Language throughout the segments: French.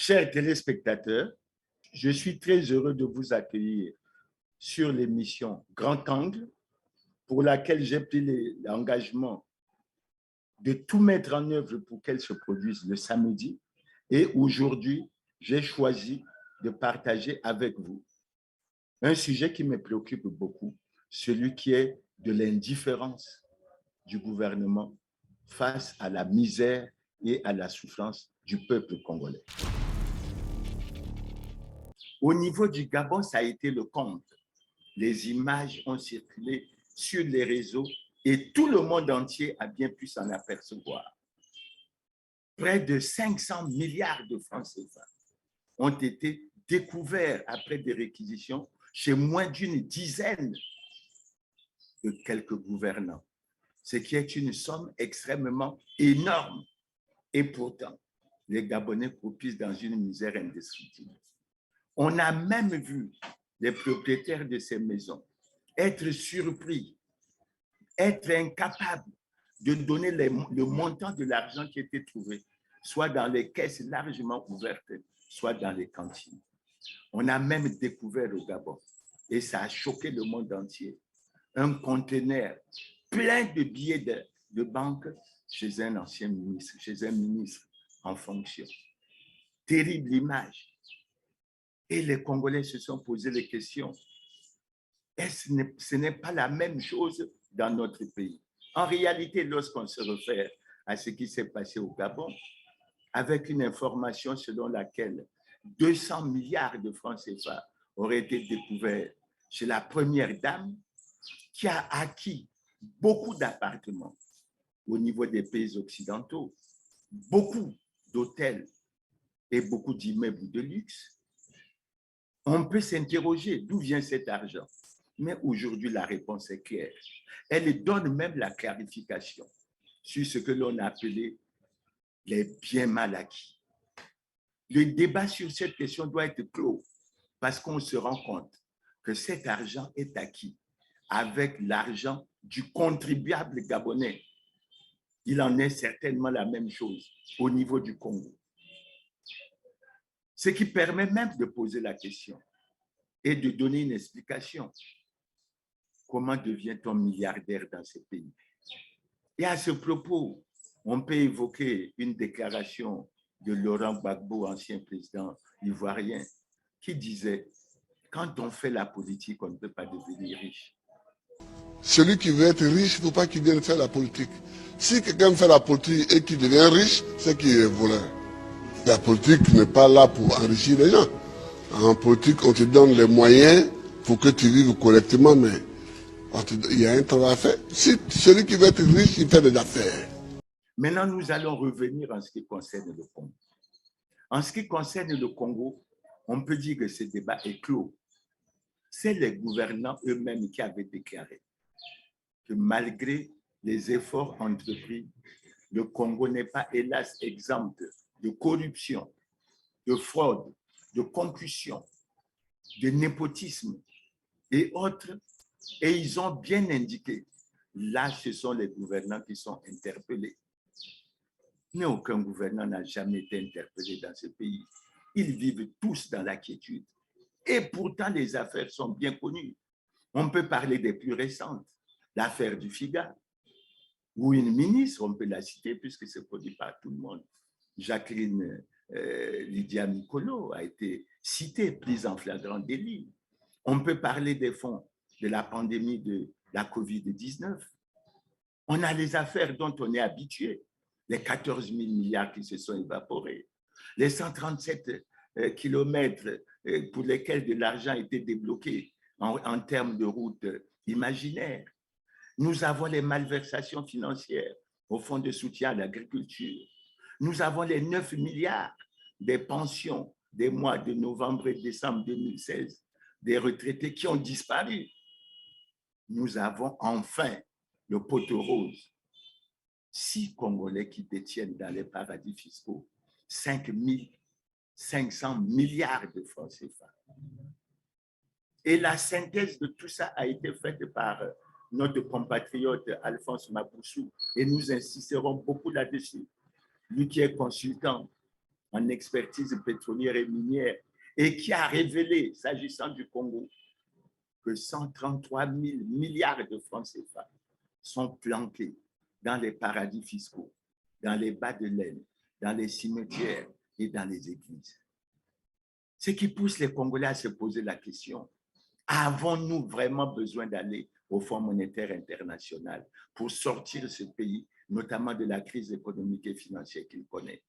Chers téléspectateurs, je suis très heureux de vous accueillir sur l'émission Grand Angle, pour laquelle j'ai pris l'engagement de tout mettre en œuvre pour qu'elle se produise le samedi. Et aujourd'hui, j'ai choisi de partager avec vous un sujet qui me préoccupe beaucoup, celui qui est de l'indifférence du gouvernement face à la misère et à la souffrance du peuple congolais. Au niveau du Gabon, ça a été le compte. Les images ont circulé sur les réseaux et tout le monde entier a bien pu s'en apercevoir. Près de 500 milliards de francs CFA ont été découverts après des réquisitions chez moins d'une dizaine de quelques gouvernants, ce qui est une somme extrêmement énorme. Et pourtant, les Gabonais propissent dans une misère indescriptible. On a même vu les propriétaires de ces maisons être surpris, être incapables de donner le montant de l'argent qui était trouvé, soit dans les caisses largement ouvertes, soit dans les cantines. On a même découvert au Gabon, et ça a choqué le monde entier, un conteneur plein de billets de banque chez un ancien ministre, chez un ministre en fonction. Terrible image. Et les Congolais se sont posé les questions. Ce n'est pas la même chose dans notre pays. En réalité, lorsqu'on se réfère à ce qui s'est passé au Gabon, avec une information selon laquelle 200 milliards de francs CFA auraient été découverts chez la première dame qui a acquis beaucoup d'appartements au niveau des pays occidentaux, beaucoup d'hôtels et beaucoup d'immeubles de luxe, on peut s'interroger d'où vient cet argent. Mais aujourd'hui, la réponse est claire. Elle donne même la clarification sur ce que l'on a appelé les biens mal acquis. Le débat sur cette question doit être clos parce qu'on se rend compte que cet argent est acquis avec l'argent du contribuable gabonais. Il en est certainement la même chose au niveau du Congo. Ce qui permet même de poser la question et de donner une explication. Comment devient-on milliardaire dans ces pays? Et à ce propos, on peut évoquer une déclaration de Laurent Gbagbo, ancien président ivoirien, qui disait « Quand on fait la politique, on ne peut pas devenir riche. » Celui qui veut être riche, il ne faut pas qu'il vienne faire la politique. Si quelqu'un fait la politique et qu'il devient riche, c'est qu'il est voleur. La politique n'est pas là pour enrichir les gens. En politique, on te donne les moyens pour que tu vives correctement, mais il y a un travail à faire. Si celui qui veut être riche, il fait des affaires. Maintenant, nous allons revenir en ce qui concerne le Congo. En ce qui concerne le Congo, on peut dire que ce débat est clos. C'est les gouvernants eux-mêmes qui avaient déclaré que malgré les efforts entrepris, le Congo n'est pas, hélas, exempt de corruption, de fraude, de concussion, de népotisme et autres. Et ils ont bien indiqué, là, ce sont les gouvernants qui sont interpellés. Mais aucun gouvernant n'a jamais été interpellé dans ce pays. Ils vivent tous dans la quiétude. Et pourtant, les affaires sont bien connues. On peut parler des plus récentes, l'affaire du FIGA, où une ministre, on peut la citer puisque c'est connu par tout le monde, Jacqueline Lydia Mikolo, a été citée, prise en flagrant délit. On peut parler des fonds de la pandémie de la COVID-19. On a les affaires dont on est habitué, les 14 000 milliards qui se sont évaporés, les 137 kilomètres pour lesquels de l'argent a été débloqué en termes de routes imaginaires. Nous avons les malversations financières au fonds de soutien à l'agriculture. Nous avons les 9 milliards des pensions des mois de novembre et décembre 2016 des retraités qui ont disparu. Nous avons enfin le poteau rose. 6 Congolais qui détiennent dans les paradis fiscaux 5 500 milliards de francs CFA. Et la synthèse de tout ça a été faite par notre compatriote Alphonse Maboussou, et nous insisterons beaucoup là-dessus. Lui qui est consultant en expertise pétrolière et minière et qui a révélé, s'agissant du Congo, que 133 000 milliards de francs CFA sont planqués dans les paradis fiscaux, dans les bas de laine, dans les cimetières et dans les églises. Ce qui pousse les Congolais à se poser la question, avons-nous vraiment besoin d'aller au Fonds monétaire international pour sortir ce pays, notamment de la crise économique et financière qu'il connaît?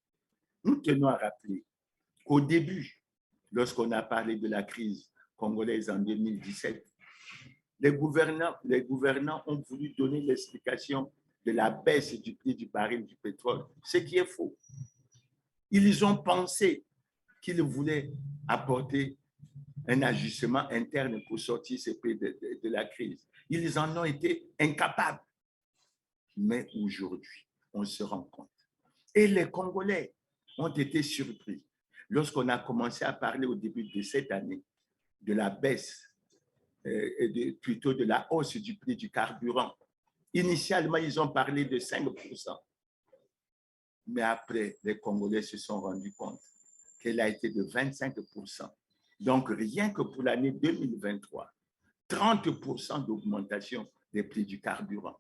Nous tenons à rappeler qu'au début, lorsqu'on a parlé de la crise congolaise en 2017, les gouvernants ont voulu donner l'explication de la baisse du prix du baril du pétrole, ce qui est faux. Ils ont pensé qu'ils voulaient apporter un ajustement interne pour sortir ce pays de la crise. Ils en ont été incapables. Mais aujourd'hui, on se rend compte. Et les Congolais ont été surpris lorsqu'on a commencé à parler au début de cette année de la baisse, plutôt de la hausse du prix du carburant. Initialement, ils ont parlé de 5%. Mais après, les Congolais se sont rendus compte qu'elle a été de 25%. Donc, rien que pour l'année 2023, 30% d'augmentation des prix du carburant.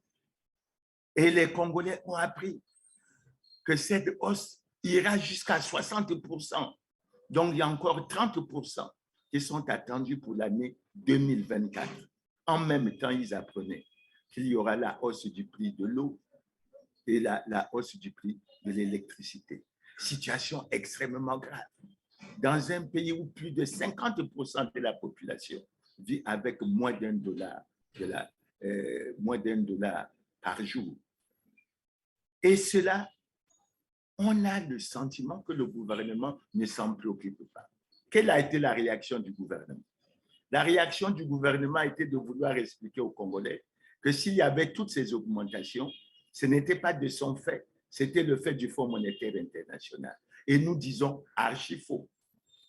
Et les Congolais ont appris que cette hausse ira jusqu'à 60%. Donc, il y a encore 30% qui sont attendus pour l'année 2024. En même temps, ils apprenaient qu'il y aura la hausse du prix de l'eau et la hausse du prix de l'électricité. Situation extrêmement grave. Dans un pays où plus de 50% de la population vit avec moins d'un dollar par jour. Et cela, on a le sentiment que le gouvernement ne s'en préoccupe pas. Quelle a été la réaction du gouvernement? La réaction du gouvernement a été de vouloir expliquer aux Congolais que s'il y avait toutes ces augmentations, ce n'était pas de son fait, c'était le fait du Fonds monétaire international. Et nous disons archi faux.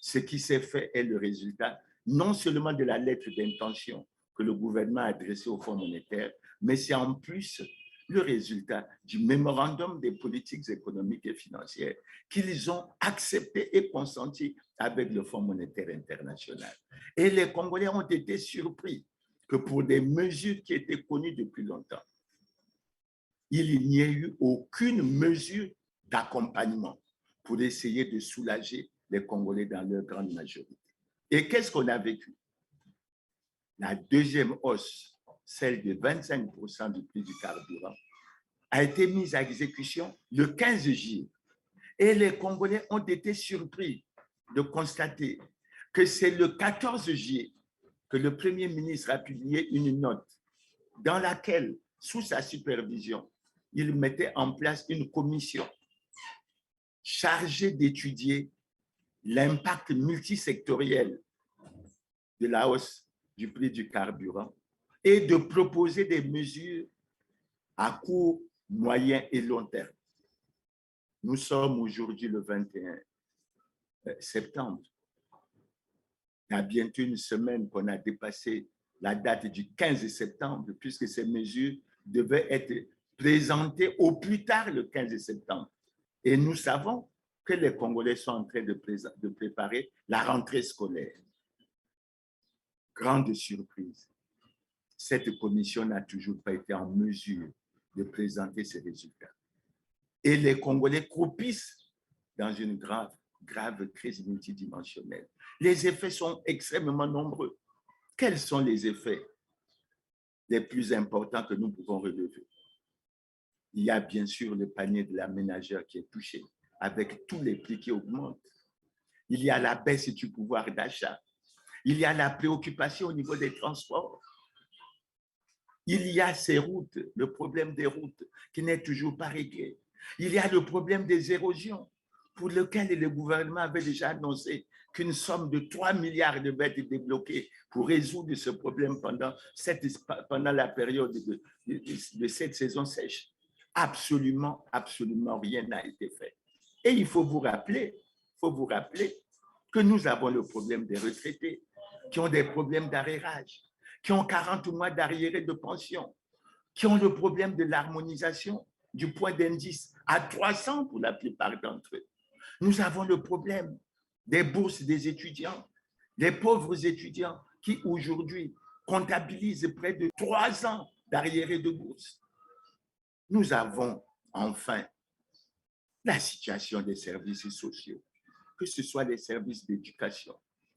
Ce qui s'est fait est le résultat non seulement de la lettre d'intention que le gouvernement a adressée au Fonds monétaire, mais c'est en plus le résultat du mémorandum des politiques économiques et financières qu'ils ont accepté et consenti avec le Fonds monétaire international. Et les Congolais ont été surpris que pour des mesures qui étaient connues depuis longtemps, il n'y ait eu aucune mesure d'accompagnement pour essayer de soulager les Congolais dans leur grande majorité. Et qu'est-ce qu'on a vécu? La deuxième hausse, celle de 25% du prix du carburant, a été mise à exécution le 15 juillet. Et les Congolais ont été surpris de constater que c'est le 14 juillet que le Premier ministre a publié une note dans laquelle, sous sa supervision, il mettait en place une commission chargée d'étudier l'impact multisectoriel de la hausse du prix du carburant et de proposer des mesures à court, moyen et long terme. Nous sommes aujourd'hui le 21 septembre. Il y a bientôt une semaine qu'on a dépassé la date du 15 septembre, puisque ces mesures devaient être présentées au plus tard le 15 septembre. Et nous savons que les Congolais sont en train de préparer la rentrée scolaire. Grande surprise, cette commission n'a toujours pas été en mesure de présenter ses résultats. Et les Congolais croupissent dans une grave crise multidimensionnelle. Les effets sont extrêmement nombreux. Quels sont les effets les plus importants que nous pouvons relever? Il y a bien sûr le panier de la ménagère qui est touché, avec tous les prix qui augmentent. Il y a la baisse du pouvoir d'achat. Il y a la préoccupation au niveau des transports. Il y a ces routes, le problème des routes qui n'est toujours pas réglé. Il y a le problème des érosions, pour lequel le gouvernement avait déjà annoncé qu'une somme de 3 milliards devait être débloquée pour résoudre ce problème pendant la période de cette saison sèche. Absolument, absolument rien n'a été fait. Et il faut vous rappeler que nous avons le problème des retraités qui ont des problèmes d'arrérage, qui ont 40 mois d'arriérés de pension, qui ont le problème de l'harmonisation du point d'indice à 300 pour la plupart d'entre eux. Nous avons le problème des bourses des étudiants, des pauvres étudiants qui aujourd'hui comptabilisent près de 3 ans d'arriérés de bourse. Nous avons enfin la situation des services sociaux, que ce soit les services d'éducation,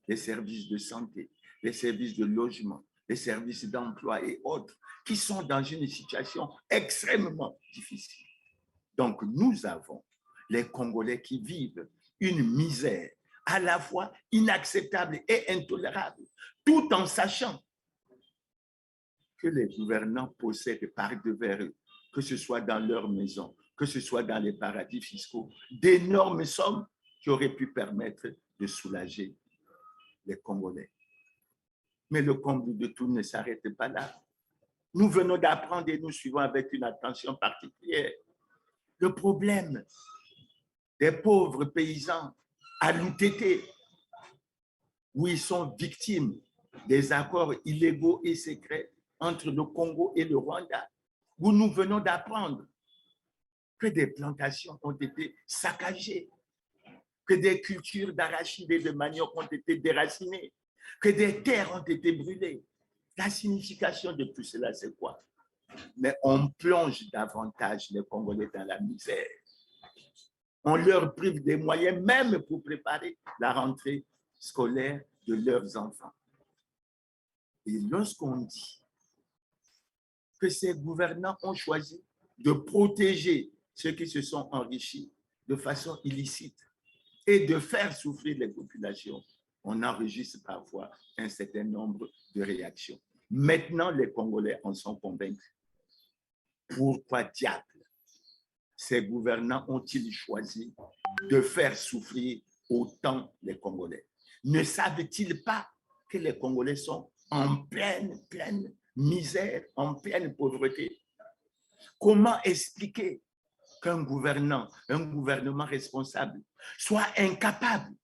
les services de santé, les services de logement, les services d'emploi et autres, qui sont dans une situation extrêmement difficile. Donc, nous avons les Congolais qui vivent une misère à la fois inacceptable et intolérable, tout en sachant que les gouvernants possèdent par devers eux, que ce soit dans leur maison, que ce soit dans les paradis fiscaux, d'énormes sommes qui auraient pu permettre de soulager les Congolais. Mais le comble de tout ne s'arrête pas là. Nous venons d'apprendre et nous suivons avec une attention particulière le problème des pauvres paysans à l'UTT, où ils sont victimes des accords illégaux et secrets entre le Congo et le Rwanda, où nous venons d'apprendre que des plantations ont été saccagées, que des cultures d'arachides et de manioc ont été déracinées, que des terres ont été brûlées. La signification de tout cela, c'est quoi? Mais on plonge davantage les Congolais dans la misère. On leur prive des moyens même pour préparer la rentrée scolaire de leurs enfants. Et lorsqu'on dit que ces gouvernants ont choisi de protéger ceux qui se sont enrichis de façon illicite et de faire souffrir les populations, on enregistre parfois un certain nombre de réactions. Maintenant, les Congolais en sont convaincus. Pourquoi diable ces gouvernants ont-ils choisi de faire souffrir autant les Congolais? Ne savent-ils pas que les Congolais sont en pleine misère, en pleine pauvreté? Comment expliquer qu'un gouvernement responsable soit incapable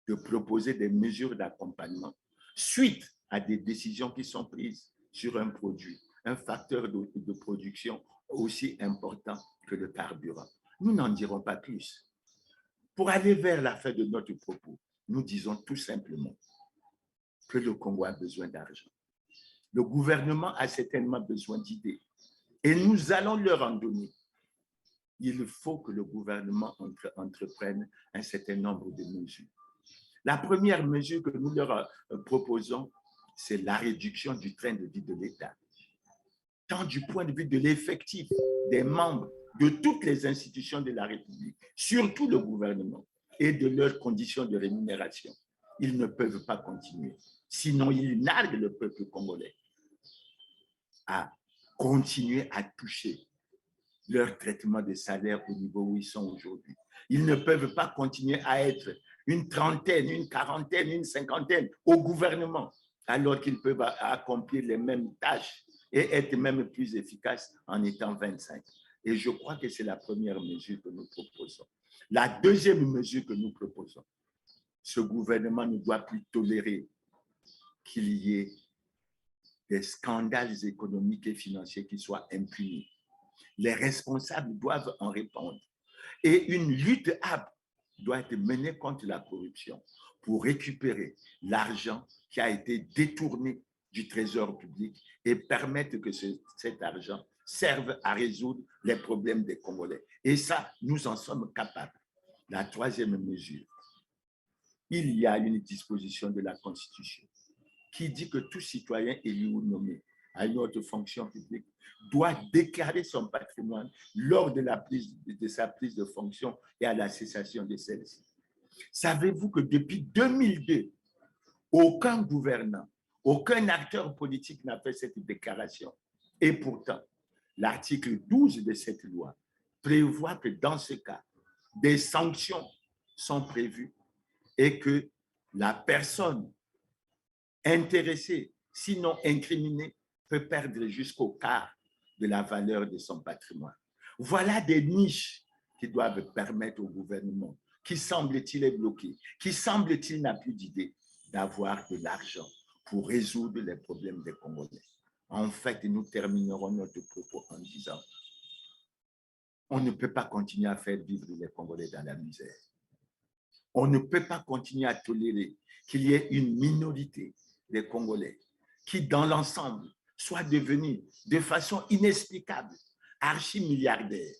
de proposer des mesures d'accompagnement suite à des décisions qui sont prises sur un produit, un facteur de production aussi important que le carburant? Nous n'en dirons pas plus. Pour aller vers la fin de notre propos, nous disons tout simplement que le Congo a besoin d'argent. Le gouvernement a certainement besoin d'idées et nous allons leur en donner. Il faut que le gouvernement entreprenne un certain nombre de mesures. La première mesure que nous leur proposons, c'est la réduction du train de vie de l'État, tant du point de vue de l'effectif des membres de toutes les institutions de la République, surtout le gouvernement, et de leurs conditions de rémunération. Ils ne peuvent pas continuer. Sinon, ils narguent le peuple congolais à continuer à toucher leur traitement de salaire au niveau où ils sont aujourd'hui. Ils ne peuvent pas continuer à être une trentaine, une quarantaine, une cinquantaine au gouvernement, alors qu'ils peuvent accomplir les mêmes tâches et être même plus efficaces en étant 25. Et je crois que c'est la première mesure que nous proposons. La deuxième mesure que nous proposons, ce gouvernement ne doit plus tolérer qu'il y ait des scandales économiques et financiers qui soient impunis. Les responsables doivent en répondre. Et une lutte âpre doit être menée contre la corruption pour récupérer l'argent qui a été détourné du trésor public et permettre que cet argent serve à résoudre les problèmes des Congolais. Et ça, nous en sommes capables. La troisième mesure, il y a une disposition de la Constitution qui dit que tout citoyen élu ou nommé à une autre fonction publique doit déclarer son patrimoine lors de sa prise de fonction et à la cessation de celle-ci. Savez-vous que depuis 2002, aucun gouvernant, aucun acteur politique n'a fait cette déclaration? Et pourtant, l'article 12 de cette loi prévoit que dans ce cas, des sanctions sont prévues et que la personne intéressée, sinon incriminée, peut perdre jusqu'au quart de la valeur de son patrimoine. Voilà des niches qui doivent permettre au gouvernement, qui semble-t-il est bloqué, qui semble-t-il n'a plus d'idée, d'avoir de l'argent pour résoudre les problèmes des Congolais. En fait, nous terminerons notre propos en disant on ne peut pas continuer à faire vivre les Congolais dans la misère. On ne peut pas continuer à tolérer qu'il y ait une minorité des Congolais qui, dans l'ensemble, soit devenus de façon inexplicable archi-milliardaires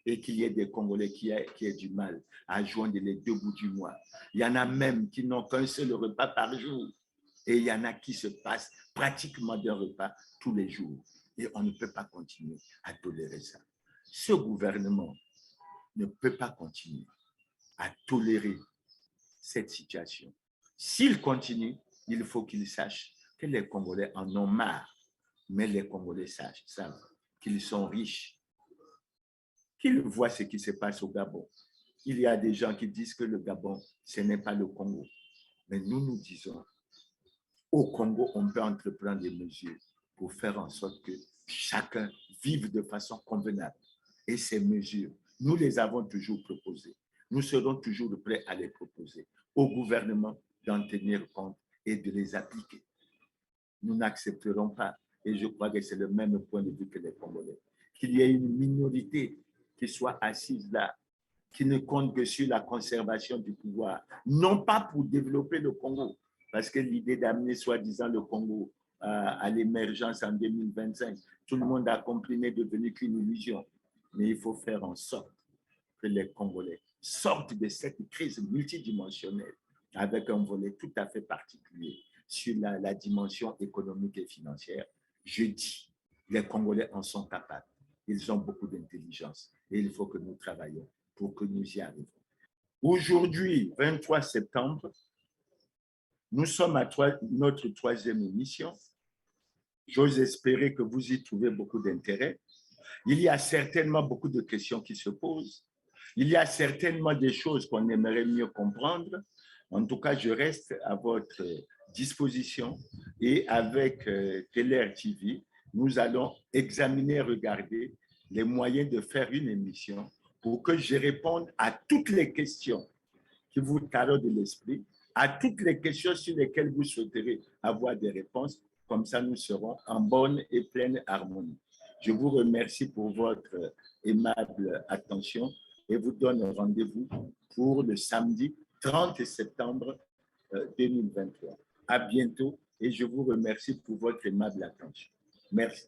et qu'il y ait des Congolais qui aient du mal à joindre les deux bouts du mois. Il y en a même qui n'ont qu'un seul repas par jour et il y en a qui se passent pratiquement d'un repas tous les jours. Et on ne peut pas continuer à tolérer ça. Ce gouvernement ne peut pas continuer à tolérer cette situation. S'il continue, il faut qu'il sache que les Congolais en ont marre, mais les Congolais savent qu'ils sont riches, qu'ils voient ce qui se passe au Gabon. Il y a des gens qui disent que le Gabon, ce n'est pas le Congo. Mais nous disons, au Congo, on peut entreprendre des mesures pour faire en sorte que chacun vive de façon convenable. Et ces mesures, nous les avons toujours proposées. Nous serons toujours prêts à les proposer au gouvernement d'en tenir compte et de les appliquer. Nous n'accepterons pas, et je crois que c'est le même point de vue que les Congolais, qu'il y ait une minorité qui soit assise là, qui ne compte que sur la conservation du pouvoir, non pas pour développer le Congo, parce que l'idée d'amener soi-disant le Congo à l'émergence en 2025, tout le monde a compris, n'est devenu qu'une illusion. Mais il faut faire en sorte que les Congolais sortent de cette crise multidimensionnelle avec un volet tout à fait particulier sur la dimension économique et financière. Je dis, les Congolais en sont capables. Ils ont beaucoup d'intelligence et il faut que nous travaillions pour que nous y arrivions. Aujourd'hui, 23 septembre, nous sommes à notre troisième émission. J'ose espérer que vous y trouvez beaucoup d'intérêt. Il y a certainement beaucoup de questions qui se posent. Il y a certainement des choses qu'on aimerait mieux comprendre. En tout cas, je reste à votre disposition et avec Teler TV, nous allons examiner, regarder les moyens de faire une émission pour que je réponde à toutes les questions qui vous taraudent de l'esprit, à toutes les questions sur lesquelles vous souhaiterez avoir des réponses. Comme ça, nous serons en bonne et pleine harmonie. Je vous remercie pour votre aimable attention et vous donne rendez-vous pour le samedi 30 septembre 2023. À bientôt et je vous remercie pour votre aimable attention. Merci.